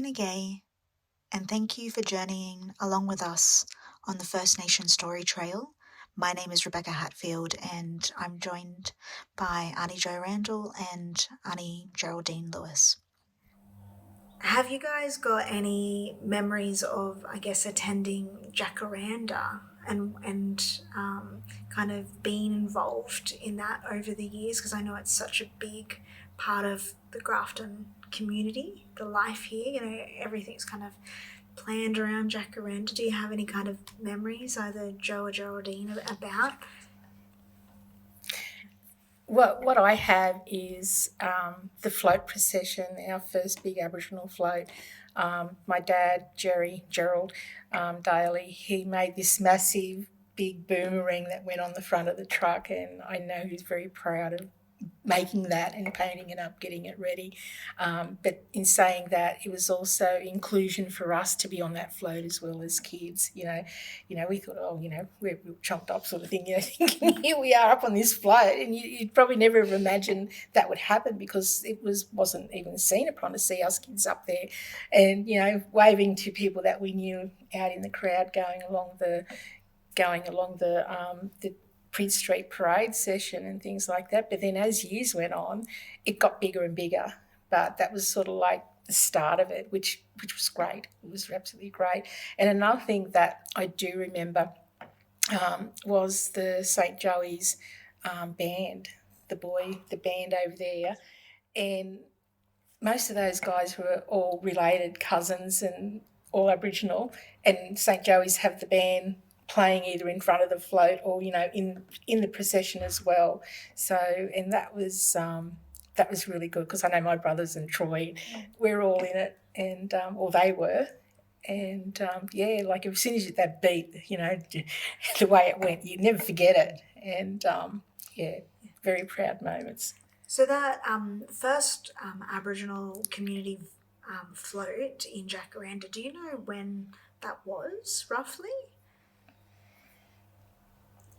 Gay, and thank you for journeying along with us on the First Nation Story Trail. My name is Rebecca Hatfield, and I'm joined by Aunty Jo Randall and Aunty Geraldine Lewis. Have you guys got any memories of, attending Jacaranda and kind of being involved in that over the years? Because I know it's such a big part of the Grafton community, the life here. Everything's kind of planned around Jacaranda. Do you have any kind of memories, either Joe or Geraldine, about? Well, what I have is the float procession, our first big Aboriginal float. My dad, Gerald Daly, he made this massive big boomerang that went on the front of the truck, and I know he's very proud of making that and painting it up, getting it ready. But in saying that, it was also inclusion for us to be on that float as well as kids. We thought, we're chomped up sort of thing. Thinking here we are up on this float, and you'd probably never have imagined that would happen because it wasn't even seen upon to see us kids up there, and waving to people that we knew out in the crowd going along the Prince Street parade session and things like that. But then as years went on, it got bigger and bigger. But that was sort of like the start of it, which was great. It was absolutely great. And another thing that I do remember was the St. Joey's band, the band over there. And most of those guys were all related cousins and all Aboriginal, and St. Joey's have the band playing either in front of the float or in the procession as well. So, and that was really good because I know my brothers and Troy, we're all in it, and or they were, and like as soon as that beat, the way it went, you never forget it, and very proud moments. So that first Aboriginal community float in Jacaranda, do you know when that was roughly?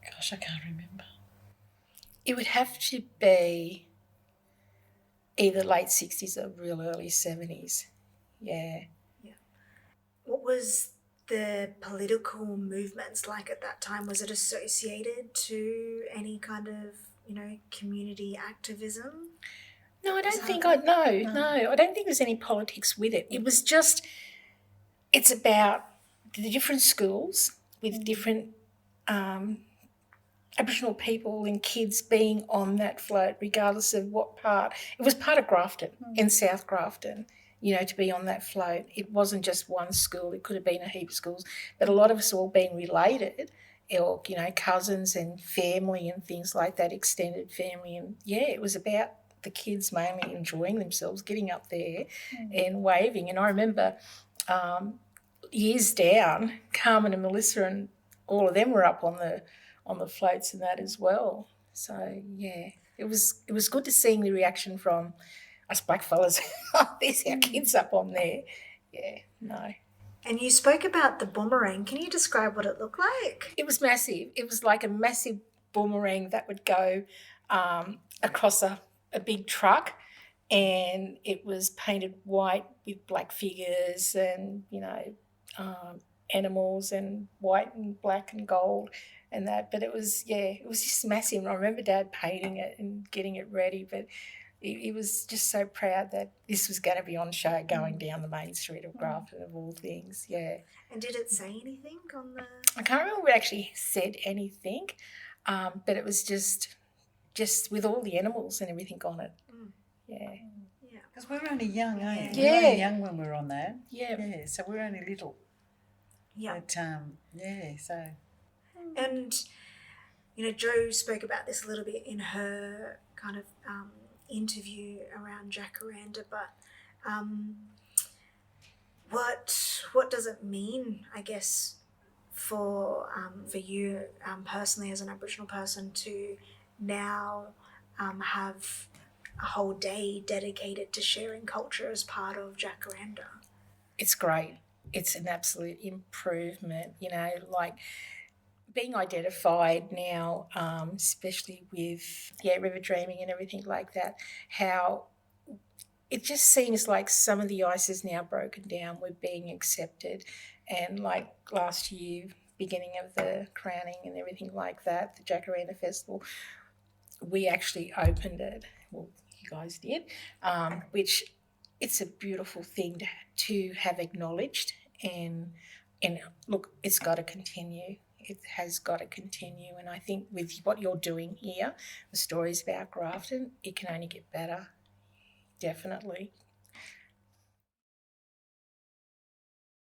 Gosh, I can't remember. It would have to be either late 60s or real early 70s. Yeah. What was the political movements like at that time? Was it associated to any kind of, community activism? No, I don't think I don't think there's any politics with it. It was just, it's about the different schools with different Aboriginal people and kids being on that float, regardless of what part. It was part of Grafton, in South Grafton, to be on that float. It wasn't just one school. It could have been a heap of schools, but a lot of us all being related, or, cousins and family and things like that, extended family. And, it was about the kids mainly enjoying themselves, getting up there and waving. And I remember years down, Carmen and Melissa and all of them were up on the floats and that as well. So, it was good to seeing the reaction from us blackfellas. There's our kids up on there. Yeah, no. And you spoke about the boomerang. Can you describe what it looked like? It was massive. It was like a massive boomerang that would go across a big truck, and it was painted white with black figures and, animals and white and black and gold and that. But it was just massive. And I remember Dad painting it and getting it ready, but he was just so proud that this was going to be on show going down the main street of Grafton, of all things, And did it say anything on the... I can't remember if it actually said anything, but it was just with all the animals and everything on it. Yeah. Because we were only young, eh? Yeah. We were only young when we were on that. Yeah. Yeah, so we were only little. Yeah. But, so... And, Jo spoke about this a little bit in her kind of interview around Jacaranda, but what does it mean, I guess, for you personally as an Aboriginal person to now have a whole day dedicated to sharing culture as part of Jacaranda? It's great. It's an absolute improvement, like being identified now, especially with river dreaming and everything like that, how it just seems like some of the ice is now broken down. We're being accepted. And like last year, beginning of the crowning and everything like that, the Jacaranda Festival, we actually opened it. Well, you guys did, which it's a beautiful thing to have acknowledged. And look, it's got to continue. It has got to continue. And I think with what you're doing here, the stories about Grafton, it can only get better. Definitely.